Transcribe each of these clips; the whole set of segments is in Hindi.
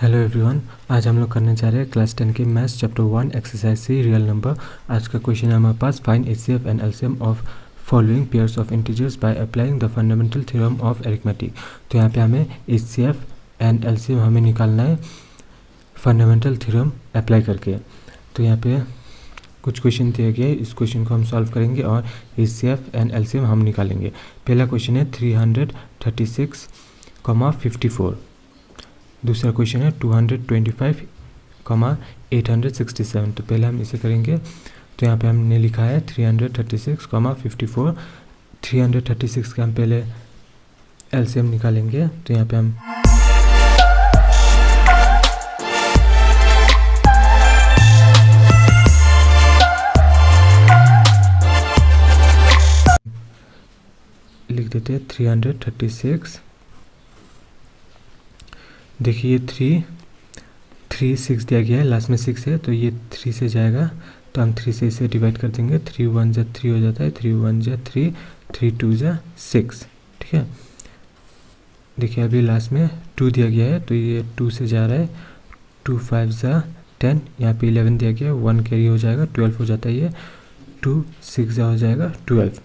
हेलो एवरीवन, आज हम लोग करने जा रहे हैं क्लास 10 के मैथ्स चैप्टर 1 एक्सरसाइज सी रियल नंबर। आज का क्वेश्चन है हमारे पास, find HCF and LCM of following pairs of integers by applying the fundamental theorem of arithmetic. तो यहाँ पे हमें एचसीएफ एंड एलसीएम हमें निकालना है फंडामेंटल थ्योरम अप्लाई करके। तो यहाँ पे कुछ क्वेश्चन दिया गया है, इस क्वेश्चन को हम सॉल्व करेंगे और एचसीएफ एंड एलसीएम हम निकालेंगे। पहला क्वेश्चन है 336,54। दूसरा क्वेश्चन है 225,867। तो पहले हम इसे करेंगे। तो यहाँ पे हमने लिखा है 336,54। 336 का हम पहले एलसीएम निकालेंगे। तो यहाँ पे हम लिख देते हैं 336। देखिए 3 6 दिया गया है, लास्ट में 6 है, तो ये 3 से जाएगा, तो हम 3 से इसे डिवाइड कर देंगे। 3 1 जा 3 हो जाता है, 3 1 जा 3, 3 2 जा 6। ठीक है, देखिए अभी लास्ट में 2 दिया गया है, तो ये 2 से जा रहा है। 2 5 जा 10, यहाँ पे 11 दिया गया है, 1 कैरी हो जाएगा, 12 हो जाता है ये। 2 6 जा हो जाएगा 12।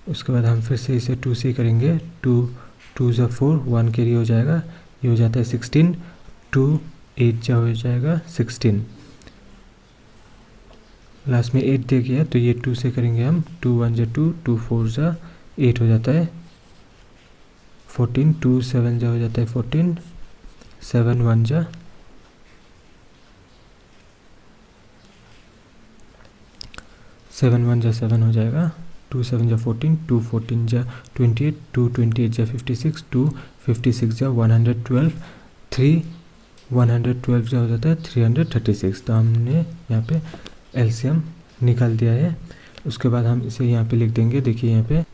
उसके बाद हम फिर से इसे 2 से करेंगे। 2 2 जा 4, 1 कैरी हो जाएगा, ये हो जाता है 16। 2 8 जा हो जाएगा 16। लास्ट में 8 दिया गया, तो ये 2 से करेंगे हम। 2 1 जा 2, 2 4 जा 8 हो जाता है 14। 2 7 जा हो जाता है 14। 7 1 जा 7 1 जा 7 हो जाएगा। 2 7 जा 14, 2 14 जा 28, 2 28 जा 56, 2 56 जा 112, 3 112 जा हो जाता है 336। तो हमने यहाँ पे एलसीएम निकाल दिया है। उसके बाद हम इसे यहाँ पे लिख देंगे। देखिए यहाँ पे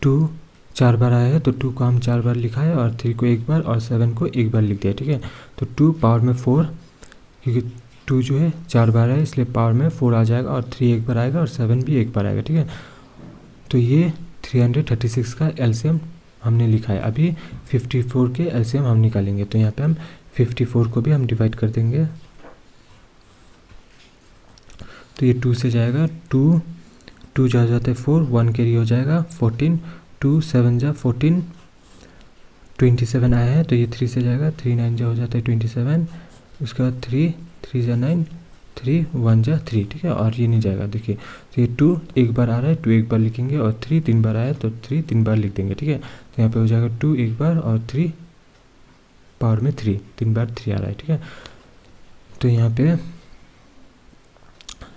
2 4 बार आया है, तो 2 को हम 4 बार लिखा है और 3 को 1 बार और 7 को 1 बार लिख दिया। ठीक है, तो 2 पावर में 4, क्योंकि 2 जो है 4 बार है इसलिए पावर में 4 आ जाएगा, और 3 1 बार आएगा और 7 भी 1 बार आएगा। ठीक है, तो ये 336 का एलसीएम हमने लिखा है। अभी 54 के एलसीएम हम निकालेंगे। तो यहाँ पे हम 54 को भी हम डिवाइड कर देंगे। तो ये 2 से जाएगा, 2 2 जा जाता है 4, 1 कैरी हो जाएगा 14। 2 7 जा 14, 27 आया है, तो ये 3 से जाएगा। 3 9 जा हो जाता है 27। उसके बाद 3 3 जा 9, 3 1 जा 3। ठीक है, और ये नहीं जाएगा। देखिए तो ये 2 1 बार आ रहा है, 2 1 बार लिखेंगे, और 3 3 बार आया है, तो 3 3 बार लिख देंगे। ठीक है, तो यहाँ पे हो जाएगा 2 1 बार और 3 पावर में 3, 3 बार 3 आ रहा है। ठीक है, तो यहाँ पे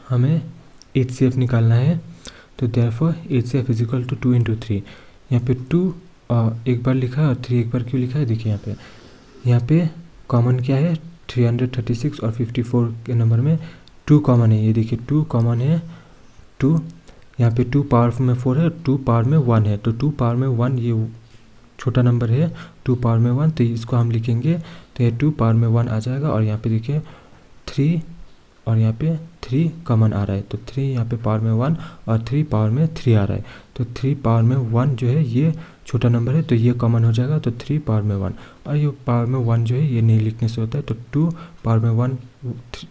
हमें एचसीएफ निकालना है। तो therefore HCF is equal to 2 × 3। यहाँ पे 2 एक बार लिखा है और 3 एक बार क्यों लिखा है? देखिए यहाँ पे कॉमन क्या है? 336 और 54 के नंबर में 2 कॉमन है। ये देखिए 2 कॉमन है। 2 यहाँ पे 2 पावर में 4 है, 2 पावर में 1 है, तो 2 पावर में 1 ये छोटा नंबर है। 2 पावर में 1, तो इसको हम लिखेंगे, तो ये 2 पावर में 1 आ जाएगा। और यहाँ पे देखिए 3 और यहाँ पे 3 कॉमन आ रहा है, तो 3 यहाँ पे पावर में 1 और 3 पावर में 3 आ रहा है, तो 3 पावर में 1 जो है ये छोटा नंबर है, तो ये कॉमन हो जाएगा, तो 3 पावर में 1। और ये पावर में 1 जो है ये नहीं लिखने से होता है, तो 2 पावर में 1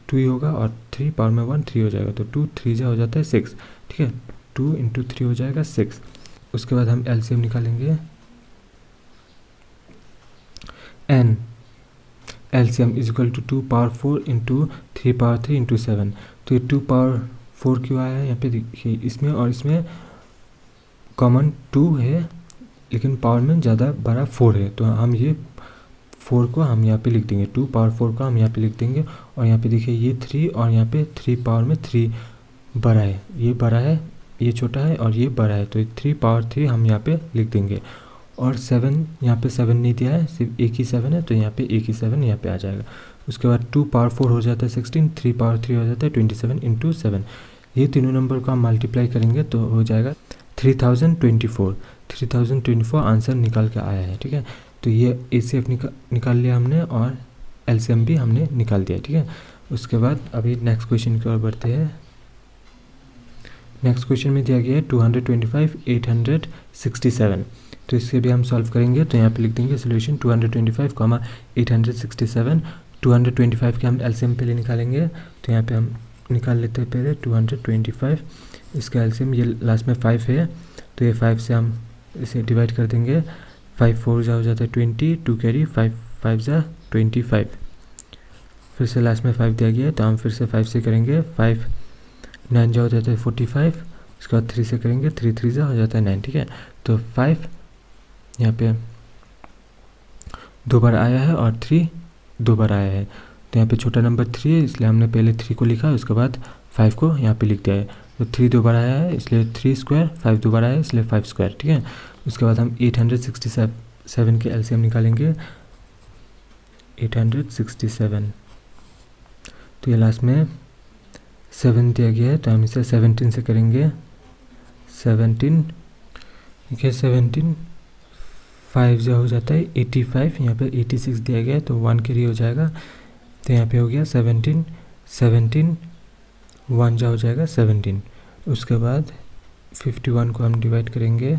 2 ही होगा, और 3 पावर में 1 3 हो जाएगा, तो 2 3 जा हो जाता है 6। ठीक है, 2 × 3 हो जाएगा 6। उसके बाद हम एलसीएम निकालेंगे। And LCM is equal to 2 power 4 × 3 power 3 × 7। तो ये 2 पावर 4 क्यों आया है? यहाँ पे देखिए इसमें और इसमें कॉमन 2 है, लेकिन पावर में ज़्यादा बड़ा 4 है, तो हम ये 4 को हम यहाँ पे लिख देंगे। 2 पावर 4 को हम यहाँ पे लिख देंगे। और यहाँ पे देखिए ये 3 और यहाँ पे 3 पावर में 3 बड़ा है, ये बड़ा है, ये छोटा है और ये बड़ा है, तो 3 पावर 3 हम यहाँ पे लिख देंगे। और 7 यहाँ पे 7 नहीं दिया है, सिर्फ एक ही 7 है, तो यहाँ पे एक ही 7 यहाँ पे आ जाएगा। उसके बाद 2 पावर 4 हो जाता है 16, 3 पावर 3 हो जाता है 27 × 7। ये तीनों नंबर को हम मल्टीप्लाई करेंगे तो हो जाएगा 3024। 3024 आंसर निकाल के आया है। ठीक है, तो ये एचसीएफ निकाल लिया हमने और एलसीएम भी हमने निकाल दिया। ठीक है, उसके बाद अभी नेक्स्ट क्वेश्चन की ओर बढ़ते हैं। नेक्स्ट क्वेश्चन में दिया गया है 225,867। तो इससे भी हम सॉल्व करेंगे। तो यहाँ पे लिख देंगे सोल्यूशन 225, 867। 225 के हम एलसीएम पहले निकालेंगे। तो यहाँ पे हम निकाल लेते हैं पहले 225, इसका एलसीएम ये लास्ट में 5 है, तो ये 5 से हम इसे डिवाइड कर देंगे। 5 4 जा हो जाता है 20, 2 कैरी, 5 5 जा 25, फिर से लास्ट में 5 दिया गया है, तो हम फिर से 5 से करेंगे। 5 9 जा हो जाता है 45, उसके बाद 3 से करेंगे, 3 3 जा हो जाता है 9, ठीक है। तो 5 यहाँ पे 2 बार आया है और 3 2 बार आया है, तो यहाँ पे छोटा नंबर 3 है, इसलिए हमने पहले 3 को लिखा, उसके बाद 5 को यहाँ पे लिख दिया है। तो 3 2 बार आया है इसलिए 3 स्क्वायर, 5 2 बार आया है इसलिए 5 स्क्वायर, ठीक है। उसके बाद हम 867 के एलसीएम निकालेंगे। 867, तो ये लास्ट में 7 दिया गया है, तो हम इसे 17 से करेंगे। 17, देखिए 17 5 जो हो जाता है 85, यहाँ पे 86 दिया गया है, तो 1 कैरी हो जाएगा, तो यहाँ पे हो गया 17 17, 1 जा हो जाएगा 17। उसके बाद 51 को हम डिवाइड करेंगे,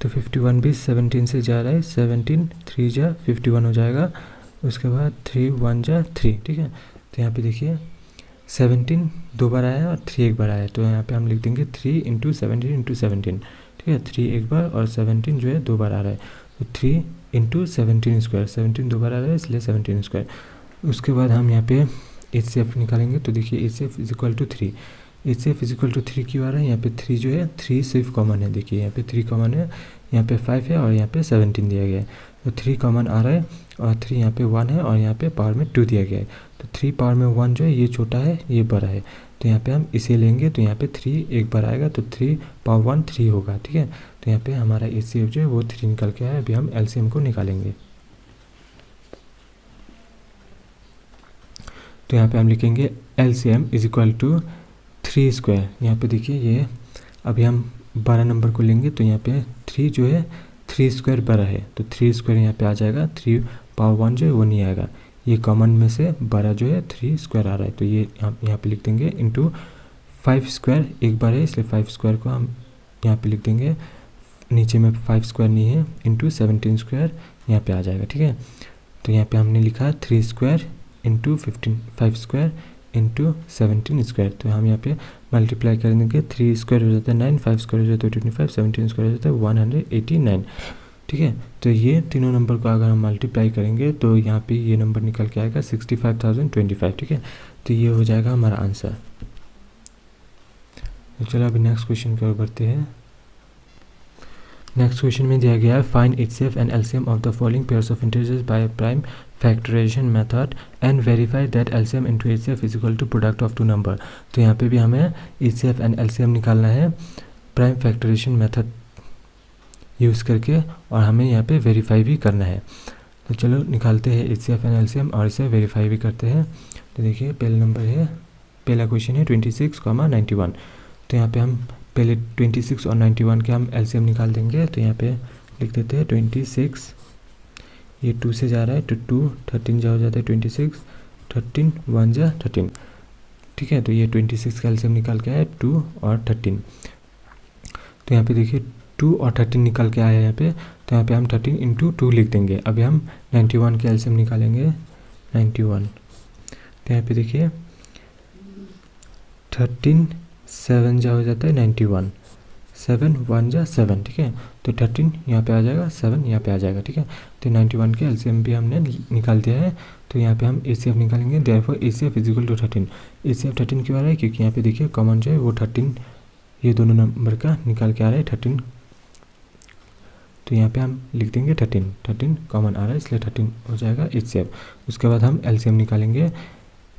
तो 51 भी 17 से जा रहा है, 17 3 जा 51 हो जाएगा। उसके बाद 3 1 जा 3, ठीक है। तो यहाँ पे देखिए 17 2 बार आया है और 3 एक बार आया है, तो यहाँ पे हम लिख देंगे 3 × 17 × 17, ठीक है। 3 एक बार और 17 जो है 2 बार आ रहा है, तो 3 × 17 स्क्वायर, 17 2 बार आ रहा है इसलिए 17 स्क्वायर। उसके बाद हम यहाँ पे HCF निकालेंगे। तो देखिए HCF = 3, HCF = 3 क्यों आ रहा है, यहाँ पे 3 जो है 3 सिर्फ कॉमन है, देखिए यहाँ पे 3 कॉमन है, यहाँ पे 5 है और यहाँ पे 17 दिया गया है, तो 3 कॉमन आ रहा है, और 3 यहाँ पे 1 है और यहाँ पे पावर में 2 दिया गया है, तो 3 पावर में 1 जो है ये छोटा है ये बड़ा है, तो यहाँ पे हम इसे लेंगे, तो यहाँ पे 3 एक बार आएगा, तो 3 पावर 1 3 होगा, ठीक है। तो यहाँ पे हमारा HCF जो है वो 3 निकल के आया। अभी हम LCM को निकालेंगे। तो यहाँ पे हम लिखेंगे LCM = 3 स्क्वायर। यहाँ पे देखिए ये अभी हम 12 नंबर को लेंगे, तो यहाँ पे 3 जो है 3 स्क्वायर बड़ा है, तो 3 स्क्वायर यहाँ पे आ जाएगा, 3 पावर 1 जो है वो नहीं आएगा, ये कॉमन में से बड़ा जो है 3 स्क्वायर आ रहा है, तो ये यहाँ पे लिख देंगे इंटू 5 स्क्वायर, एक बार है इसलिए 5 स्क्वायर को हम यहाँ पे लिख देंगे, नीचे में 5 स्क्वायर नहीं है, इंटू 17 स्क्वायर यहाँ पे आ जाएगा, ठीक है। तो यहाँ पे हमने लिखा 3 square into 5 square into 17 square, तो हम यहाँ पे मल्टीप्लाई कर देंगे। 3 स्क्वायर हो जाता है 9, 5 स्क्वायर हो जाता है 25, 17 स्क्वायर हो जाता है 189, ठीक है। तो ये तीनों नंबर को अगर हम मल्टीप्लाई करेंगे तो यहाँ पे ये नंबर निकल के आएगा 65,025, ठीक है। तो ये हो जाएगा हमारा आंसर। तो चलो अभी नेक्स्ट क्वेश्चन की ओर बढ़ते हैं। नेक्स्ट क्वेश्चन में दिया गया है find HCF and LCM of the following pairs of integers by prime factorization method and verify that LCM × HCF = product of 2 number. तो यहाँ पे भी हमें HCF एंड LCM निकालना है प्राइम फैक्टराइजेशन मेथड यूज़ करके, और हमें यहाँ पे वेरीफाई भी करना है। तो चलो निकालते हैं HCF एंड LCM और इसे वेरीफाई भी करते हैं। तो देखिए पहला क्वेश्चन है 26, 91। तो यहाँ पे हम पहले 26 और 91 के हम LCM निकाल देंगे। तो यहाँ पे लिख देते हैं 26, ये 2 से जा रहा है, तो 2 13 जा हो जाता है 26, 13 1 जा 13, ठीक है। तो ये 26 का LCM निकाल के आया 2 और 13। तो यहाँ पे देखिए 2 और 13 निकल के आया यहाँ पे, तो यहाँ पे हम 13 × 2 लिख देंगे। अभी हम 91 के LCM निकालेंगे। 91, तो यहाँ पे देखिए 13 7 जा हो जाता है 91, 7 1 जा 7, ठीक है। तो 13 यहाँ पे आ जाएगा, 7 यहाँ पे आ जाएगा, ठीक है। तो 91 के LCM भी हमने निकाल दिया है। तो यहाँ पे हम HCF निकालेंगे। Therefore HCF = 13। HCF 13 क्यों आ रहा है, क्योंकि यहाँ पे देखिए कॉमन जो है वो 13 ये दोनों नंबर का निकाल के आ रहा है 13, तो यहाँ पे हम लिख देंगे 13 कॉमन आ रहा है इसलिए 13 हो जाएगा HCF। उसके बाद हम LCM निकालेंगे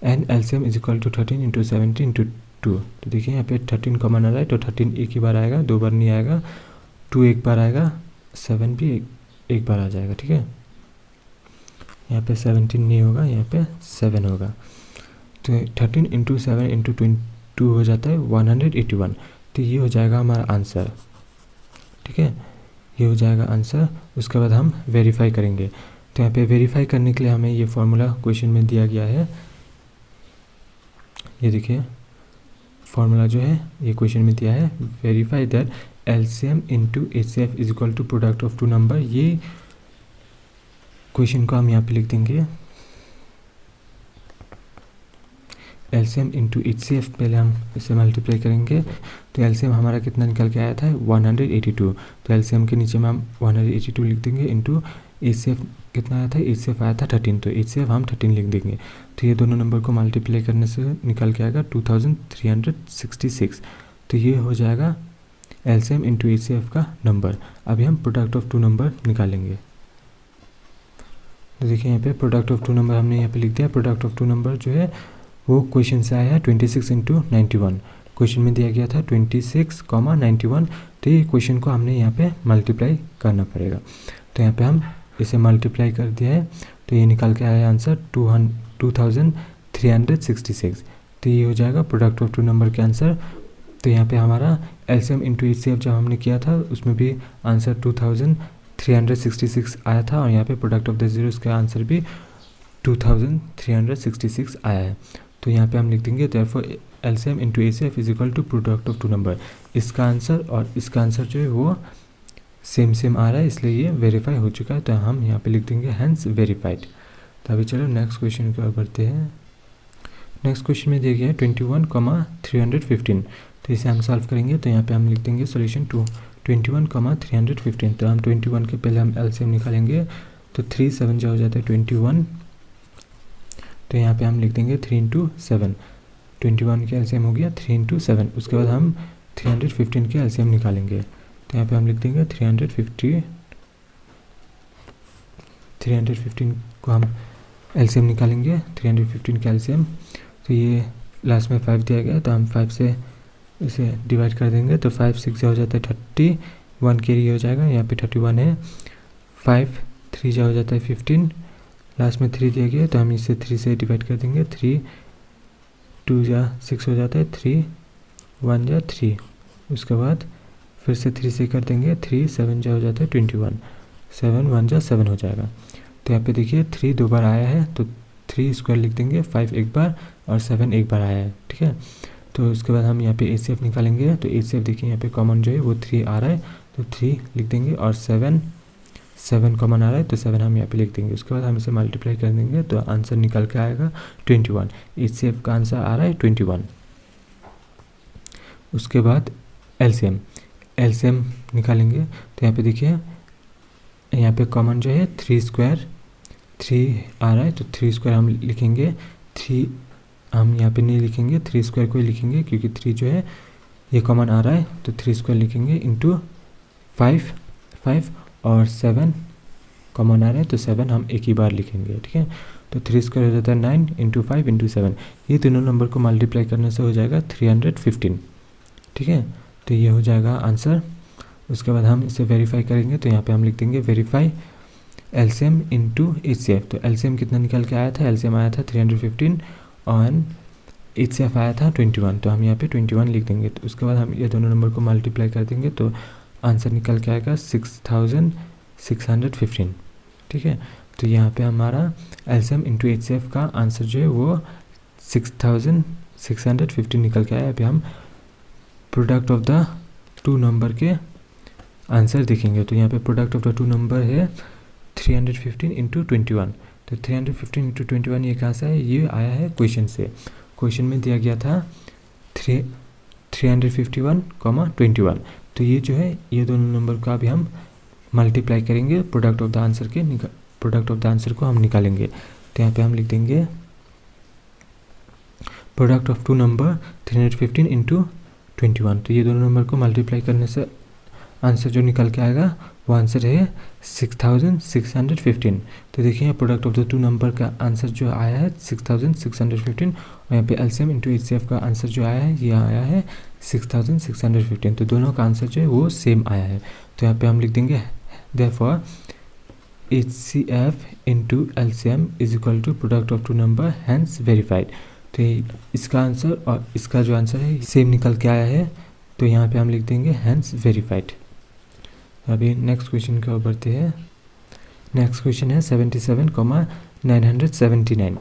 एंड LCM = 13 × 17 × 2। तो देखिए यहाँ पे 13 कॉमन आ रहा है, तो 13 एक ही बार आएगा, 2 बार नहीं आएगा, 2 एक बार आएगा, 7 भी एक बार आ जाएगा, ठीक है। यहाँ पे 17 नहीं होगा, यहाँ पे 7 होगा। तो 13 × 7 × 2 हो जाता है 181। तो ये हो जाएगा हमारा आंसर, ठीक है, ये हो जाएगा आंसर। उसके बाद हम वेरीफाई करेंगे। तो यहाँ पे वेरीफाई करने के लिए हमें ये फॉर्मूला क्वेश्चन में दिया गया है, ये देखिए फॉर्मूला जो है ये क्वेश्चन में दिया है, verify that LCM into HCF is equal to product of two number. ये क्वेश्चन को हम यहाँ पे लिख देंगे LCM इंटू HCF, पहले हम इसे मल्टीप्लाई करेंगे तो LCM हमारा कितना निकल के आया था 182। तो LCM के नीचे में हम 182 लिख देंगे इंटू HCF कितना आया था, HCF आया था 13, तो HCF हम 13 लिख देंगे। तो ये दोनों नंबर को मल्टीप्लाई करने से निकल के आएगा 2366। तो ये हो जाएगा LCM इंटू HCF का नंबर। अभी हम प्रोडक्ट ऑफ टू नंबर निकालेंगे। तो देखिए यहाँ पे प्रोडक्ट ऑफ टू नंबर हमने यहाँ पे लिख दिया। प्रोडक्ट ऑफ टू नंबर जो है वो क्वेश्चन से आया है 26 इंटू 91। क्वेश्चन में दिया गया था 26, 91। तो ये क्वेश्चन को हमने यहाँ पे मल्टीप्लाई करना पड़ेगा। तो यहाँ पे हम इसे मल्टीप्लाई कर दिया है तो ये निकल के आया आंसर 2366। तो ये हो जाएगा प्रोडक्ट ऑफ टू नंबर के आंसर। तो यहाँ पे हमारा LCM इंटू HCF जब हमने किया था उसमें भी आंसर 2366 आया था और यहाँ पे प्रोडक्ट ऑफ द जीरोस का आंसर भी 2366 आया है। तो यहाँ पे हम लिख देंगे therefore LCM into HCF is equal to product of two number. इसका आंसर और इसका आंसर जो है वो सेम आ रहा है, इसलिए ये वेरीफाई हो चुका है। तो हम यहाँ पे लिख देंगे हैंस वेरीफाइड। तो अभी चलो नेक्स्ट क्वेश्चन की ओर बढ़ते हैं। नेक्स्ट क्वेश्चन में दिया गया है 21,315। तो इसे हम सॉल्व करेंगे। तो यहाँ पे हम लिख देंगे सोल्यूशन 21,315। तो हम 21 के पहले हम LCM निकालेंगे तो 3 7 जो हो जाता है 21। तो यहाँ पे हम लिख देंगे 3 इंटू 7। 21 के LCM हो गया 3 इंटू 7। उसके बाद हम 315 के LCM निकालेंगे। तो यहाँ पे हम लिख देंगे 315 को हम LCM निकालेंगे। 315 के LCM, तो ये लास्ट में 5 दिया गया तो हम 5 से इसे डिवाइड कर देंगे। तो 5 6 हो जाता है 31 कैरी हो जाएगा, यहाँ पे 31 है। 5 3 हो जाता है 15, लास्ट में 3 दिया गया तो हम इसे 3 से डिवाइड कर देंगे। 3 2 6 हो जाता है, 3 1 3। उसके बाद फिर से 3 से कर देंगे। 3 7 हो जाता है 21, 7 1 7 हो जाएगा। तो यहाँ पे देखिए 3 2 बार आया है तो 3 स्क्वायर लिख देंगे। 5 एक बार और 7 एक बार आया है, ठीक है। तो उसके बाद हम यहाँ पे HCF निकालेंगे। तो HCF देखिए यहाँ पे कॉमन जो है वो 3 आ रहा है तो 3 लिख देंगे और 7 कॉमन आ रहा है तो 7 हम यहाँ पे लिख देंगे। उसके बाद हम इसे मल्टीप्लाई कर देंगे तो आंसर निकल के आएगा 21। HCF का आंसर आ रहा है 21। उसके बाद LCM निकालेंगे। तो यहाँ पे देखिए यहाँ पे कॉमन जो है 3 स्क्वायर 3 आ रहा है तो 3 स्क्वायर हम लिखेंगे। 3 हम यहाँ पे नहीं लिखेंगे, 3 स्क्वायर को ही लिखेंगे क्योंकि 3 जो है ये कॉमन आ रहा है तो 3 स्क्वायर लिखेंगे इंटू 5 और 7 कॉमन आ रहा है तो 7 हम एक ही बार लिखेंगे, ठीक है। तो 3 स्क्वायर हो जाता है 9 इंटू 5 इंटू 7। ये तीनों नंबर को मल्टीप्लाई करने से हो जाएगा 315, ठीक है। तो ये हो जाएगा आंसर। उसके बाद हम इसे वेरीफाई करेंगे। तो यहाँ पे हम लिख देंगे वेरीफाई LCM इंटू HCF। तो LCM कितना निकल के आया था, LCM आया था 315 और HCF आया था 21। तो हम यहाँ पे 21 लिख देंगे। तो उसके बाद हम ये दोनों नंबर को मल्टीप्लाई कर देंगे तो आंसर निकल के आएगा 6615, ठीक है। तो यहाँ पे हमारा LCM इंटू HCF का आंसर जो है वो 6615 निकल के आया। अभी हम product of the two number के आंसर देखेंगे। तो यहाँ पे product of the two number है 315 इंटू 21। तो 315 इंटू 21 ये कहाँ से है, ये आया है क्वेश्चन से। क्वेश्चन में दिया गया था 351,21। तो ये जो है ये दोनों नंबर का भी हम मल्टीप्लाई करेंगे, प्रोडक्ट ऑफ द आंसर को हम निकालेंगे। तो यहाँ पे हम लिख देंगे product of two number 315 into 21। तो ये दोनों नंबर को मल्टीप्लाई करने से आंसर जो निकल के आएगा वो आंसर है 6615। तो देखिए product of the two number का आंसर जो आया है 6615 और यहाँ पे LCM इंटू HCF का आंसर जो आया है ये आया है 6615। तो दोनों का आंसर जो है वो सेम आया है। तो यहाँ पे हम लिख देंगे therefore HCF into LCM is equal to product of two number hence verified. तो इसका आंसर और इसका जो आंसर है सेम निकल के आया है तो यहाँ पे हम लिख देंगे हैंस वेरीफाइड। अभी नेक्स्ट क्वेश्चन की ओर बढ़ते हैं। नेक्स्ट क्वेश्चन है 77,979।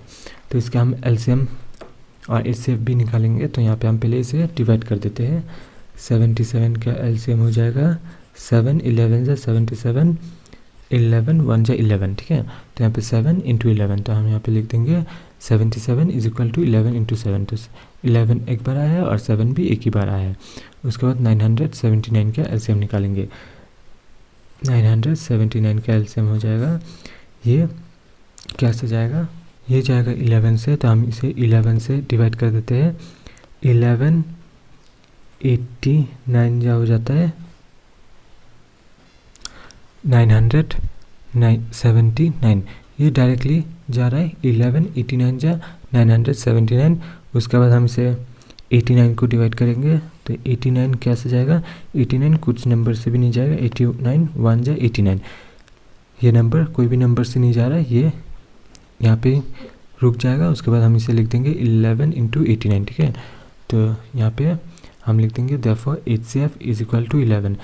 तो इसका हम LCM और HCF भी निकालेंगे। तो यहाँ पे हम पहले इसे डिवाइड कर देते हैं। 77 का एलसीएम हो जाएगा 7 11 जा 77, 11 1 जा 11, ठीक है। तो यहाँ पे 7 इंटू 11, तो हम यहाँ पे लिख देंगे 77 इज इक्वल टू 11 इंटू 7, तो 11 एक बार आया है और 7 भी एक ही बार आया है। उसके बाद 979 का एलसीएम निकालेंगे। 979 का एलसीएम हो जाएगा, ये कैसे जाएगा, ये जाएगा 11 से, तो हम इसे 11 से डिवाइड कर देते हैं। 11 89 जा हो जाता है 979, ये डायरेक्टली जा रहा है 11 89 जा 979। उसके बाद हम इसे 89 को डिवाइड करेंगे, तो 89 कैसे जाएगा, 89 कुछ नंबर से भी नहीं जाएगा, 89 1 जा 89, ये नंबर कोई भी नंबर से नहीं जा रहा है, ये यहाँ पे रुक जाएगा। उसके बाद हम इसे लिख देंगे 11 इंटू 89, ठीक है। तो यहाँ पे हम लिख देंगे therefore HCF is equal to 11,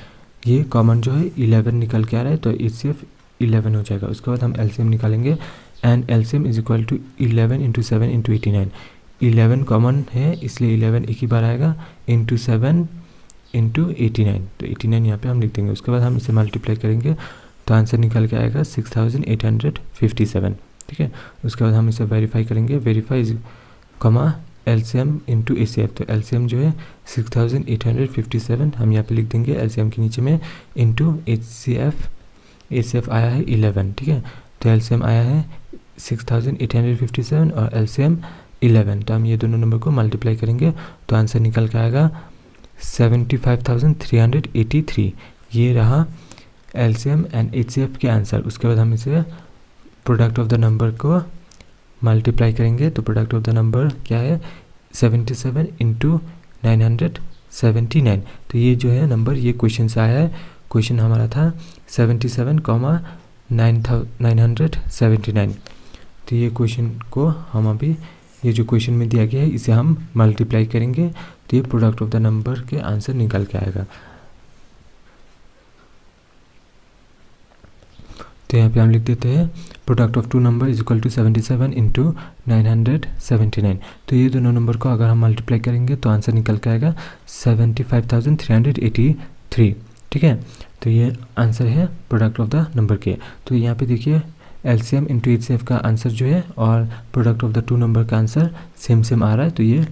ये कॉमन जो है 11 निकल के आ रहा है, तो HCF 11 हो जाएगा। उसके बाद हम LCM निकालेंगे, and LCM is equal to 11 into 7 into 89, 11 common है इसलिए 11 एक ही बार आएगा, इंटू 7 इंटू 89, तो 89 यहाँ पे हम लिख देंगे। उसके बाद हम इसे मल्टीप्लाई करेंगे तो आंसर निकल के आएगा 6857, ठीक है। उसके बाद हम इसे वेरीफाई करेंगे, verify is comma LCM into HCF, तो LCM जो है 6857 हम यहाँ पे लिख देंगे LCM के नीचे में, इंटू HCF आया है 11, ठीक है। तो LCM आया है 6857 और LCM 11, तो हम ये दोनों नंबर को मल्टीप्लाई करेंगे तो आंसर निकल के आएगा 75,383, ये रहा LCM एंड HCF के आंसर। उसके बाद हम इसे प्रोडक्ट ऑफ द नंबर को मल्टीप्लाई करेंगे, तो प्रोडक्ट ऑफ द नंबर क्या है 77 इंटू 979, तो ये जो है नंबर ये क्वेश्चन से आया है। क्वेश्चन हमारा था 77,979, तो ये क्वेश्चन को हम अभी ये जो क्वेश्चन में दिया गया है इसे हम मल्टीप्लाई करेंगे, तो ये प्रोडक्ट ऑफ द नंबर के आंसर निकल के आएगा। तो यहाँ पे हम लिख देते हैं product of two number is equal to 77 into 979, तो ये दोनों नंबर को अगर हम मल्टीप्लाई करेंगे तो आंसर निकल के आएगा 75,383, ठीक है। तो ये आंसर है प्रोडक्ट ऑफ द नंबर के। तो यहाँ पे देखिए LCM इंटू HCF का आंसर जो है और product of the two number का आंसर सेम आ रहा है, तो ये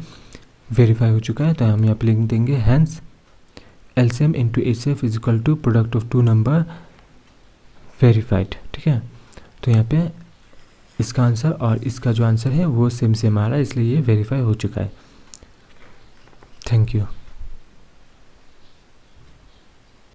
वेरीफाई हो चुका है। तो हम यहाँ पे लिख देंगे hence LCM into HCF is equal to product of two number verified, ठीक है। तो यहाँ पे इसका आंसर और इसका जो आंसर है वो सेम आ रहा है, इसलिए ये वेरीफाई हो चुका है। Thank you.